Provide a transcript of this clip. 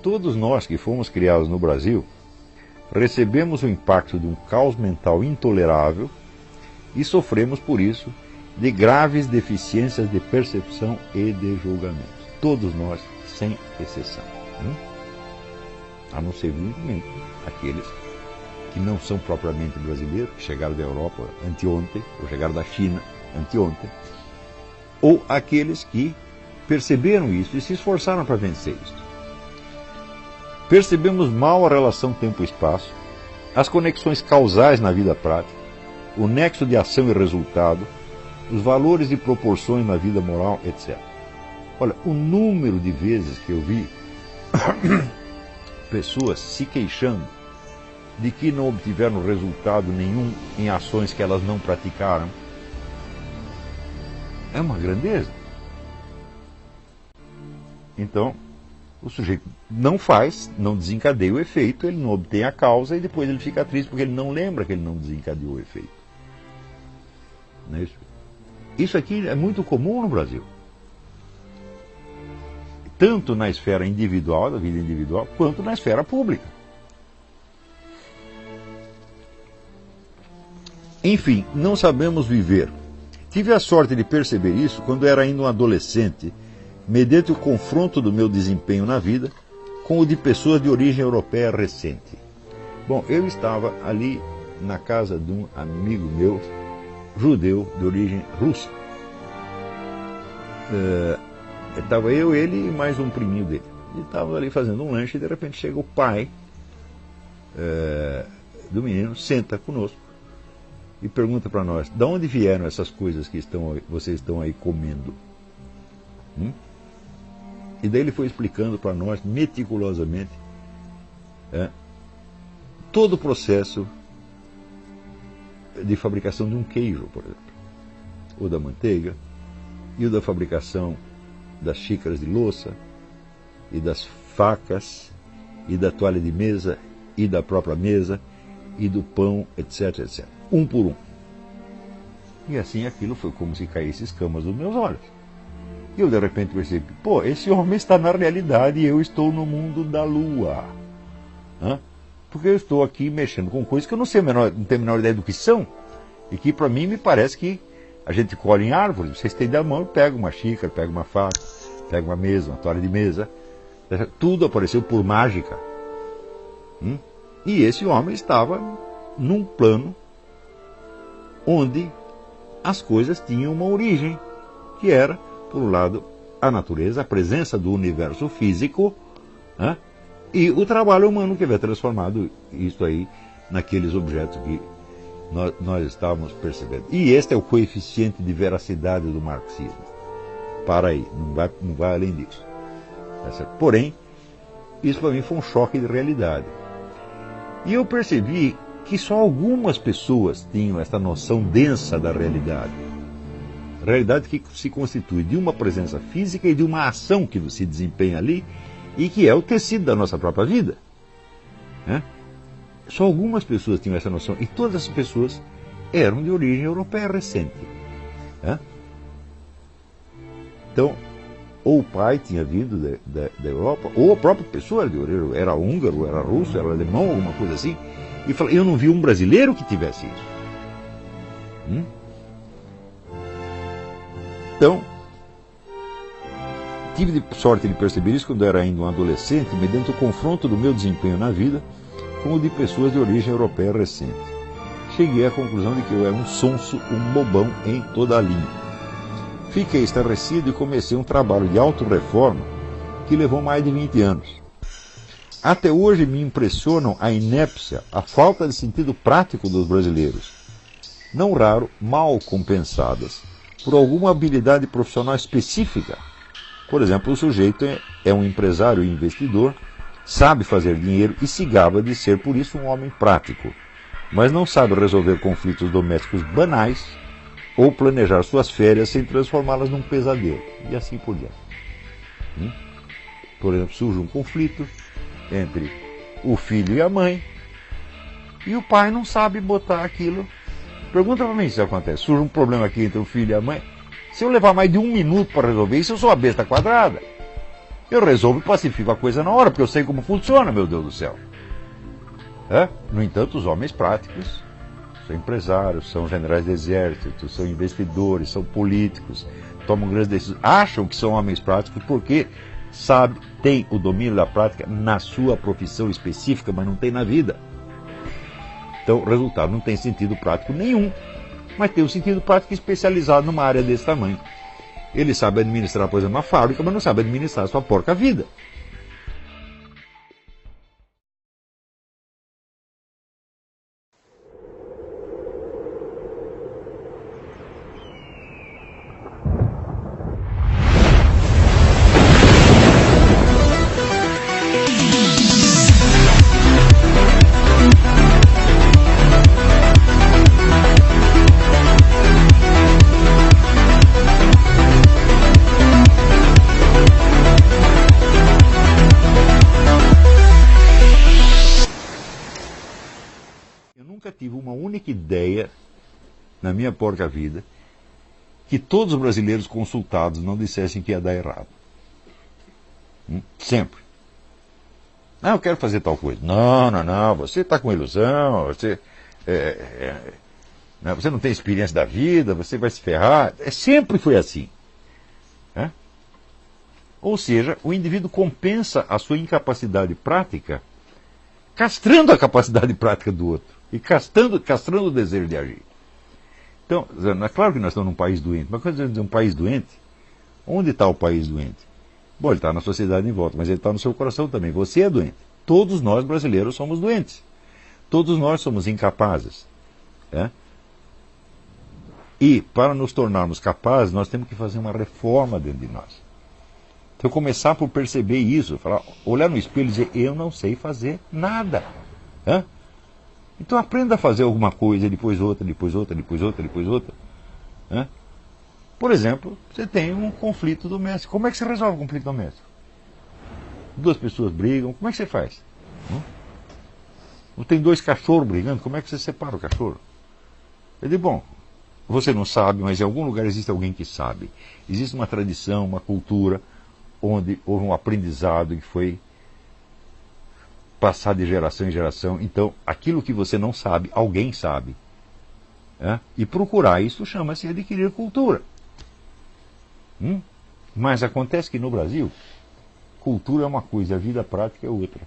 Todos nós que fomos criados no Brasil recebemos o impacto de um caos mental intolerável e sofremos por isso de graves deficiências de percepção e de julgamento. Todos nós, sem exceção. A não ser, evidentemente, aqueles que não são propriamente brasileiros, que chegaram da Europa anteontem, ou chegaram da China anteontem, ou aqueles que perceberam isso e se esforçaram para vencer isso. Percebemos mal a relação tempo-espaço, as conexões causais na vida prática, o nexo de ação e resultado, os valores e proporções na vida moral, etc. Olha, o número de vezes que eu vi pessoas se queixando de que não obtiveram resultado nenhum em ações que elas não praticaram, é uma grandeza. Então, o sujeito não faz, não desencadeia o efeito, ele não obtém a causa e depois ele fica triste porque ele não lembra que ele não desencadeou o efeito. Não é isso? Isso aqui é muito comum no Brasil. Tanto na esfera individual, da vida individual, quanto na esfera pública. Enfim, não sabemos viver. Tive a sorte de perceber isso quando era ainda um adolescente, mediante o confronto do meu desempenho na vida com o de pessoas de origem europeia recente. Bom, eu estava ali na casa de um amigo meu, judeu de origem russa. Estava eu, ele e mais um priminho dele. E estava ali fazendo um lanche e de repente chega o pai do menino, senta conosco e pergunta para nós: de onde vieram essas coisas que vocês estão aí comendo? E daí ele foi explicando para nós meticulosamente todo o processo de fabricação de um queijo, por exemplo, ou da manteiga, e o da fabricação das xícaras de louça, e das facas, e da toalha de mesa, e da própria mesa, e do pão, etc, etc. Um por um. E assim aquilo foi como se caísse escamas dos meus olhos. E eu de repente percebi, pô, esse homem está na realidade e eu estou no mundo da lua. Porque eu estou aqui mexendo com coisas que eu não tenho a menor ideia do que são. E que para mim me parece que a gente colhe em árvores, você estende a mão e pega uma xícara, pega uma faca, pega uma mesa, uma toalha de mesa. Tudo apareceu por mágica. E esse homem estava num plano onde as coisas tinham uma origem, que era, por um lado, a natureza, a presença do universo físico, e o trabalho humano que havia transformado isso aí naqueles objetos que nós estávamos percebendo. E este é o coeficiente de veracidade do marxismo. Para aí, não vai além disso. Porém, isso para mim foi um choque de realidade. E eu percebi que só algumas pessoas tinham essa noção densa da realidade. Realidade que se constitui de uma presença física e de uma ação que se desempenha ali e que é o tecido da nossa própria vida. Só algumas pessoas tinham essa noção e todas as pessoas eram de origem europeia recente. Então, ou o pai tinha vindo da Europa, ou a própria pessoa era húngaro, era russo, era alemão, alguma coisa assim, e falou, eu não vi um brasileiro que tivesse isso. Então, tive sorte de perceber isso quando eu era ainda um adolescente, mediante o confronto do meu desempenho na vida com o de pessoas de origem europeia recente. Cheguei à conclusão de que eu era um sonso, um bobão em toda a linha. Fiquei estarrecido e comecei um trabalho de autorreforma que levou mais de 20 anos. Até hoje me impressionam a inépcia, a falta de sentido prático dos brasileiros, não raro mal compensadas por alguma habilidade profissional específica. Por exemplo, o sujeito é um empresário e investidor, sabe fazer dinheiro e se gaba de ser, por isso, um homem prático, mas não sabe resolver conflitos domésticos banais ou planejar suas férias sem transformá-las num pesadelo, e assim por diante. Por exemplo, surge um conflito entre o filho e a mãe, e o pai não sabe botar aquilo. Pergunta para mim se isso acontece. Surge um problema aqui entre o filho e a mãe. Se eu levar mais de 1 minuto para resolver isso, eu sou a besta quadrada. Eu resolvo e pacifico a coisa na hora, porque eu sei como funciona, meu Deus do céu. No entanto, os homens práticos são empresários, são generais de exército, são investidores, são políticos, tomam grandes decisões, acham que são homens práticos porque têm o domínio da prática na sua profissão específica, mas não tem na vida. Então, o resultado não tem sentido prático nenhum, mas tem um sentido prático especializado numa área desse tamanho. Ele sabe administrar, por exemplo, uma fábrica, mas não sabe administrar a sua porca vida. Eu nunca tive uma única ideia na minha porca vida que todos os brasileiros consultados não dissessem que ia dar errado. Sempre. Eu quero fazer tal coisa. Não, você está com ilusão, você não tem experiência da vida, você vai se ferrar. Sempre foi assim. Ou seja, o indivíduo compensa a sua incapacidade prática castrando a capacidade prática do outro e castrando o desejo de agir. Então, é claro que nós estamos num país doente, mas quando dizemos um país doente, onde está o país doente? Bom, ele está na sociedade em volta, mas ele está no seu coração também. Você é doente. Todos nós brasileiros somos doentes. Todos nós somos incapazes. E, para nos tornarmos capazes, nós temos que fazer uma reforma dentro de nós. Então, começar por perceber isso, olhar no espelho e dizer, eu não sei fazer nada. Então, aprenda a fazer alguma coisa, depois outra, depois outra, depois outra, depois outra. Por exemplo, você tem um conflito doméstico. Como é que você resolve o conflito doméstico? Duas pessoas brigam, como é que você faz? Ou tem dois cachorros brigando, como é que você separa o cachorro? Eu digo, bom, você não sabe, mas em algum lugar existe alguém que sabe. Existe uma tradição, uma cultura, onde houve um aprendizado que foi passado de geração em geração. Então, aquilo que você não sabe, alguém sabe. E procurar isso chama-se adquirir cultura. Mas acontece que no Brasil, cultura é uma coisa, a vida prática é outra.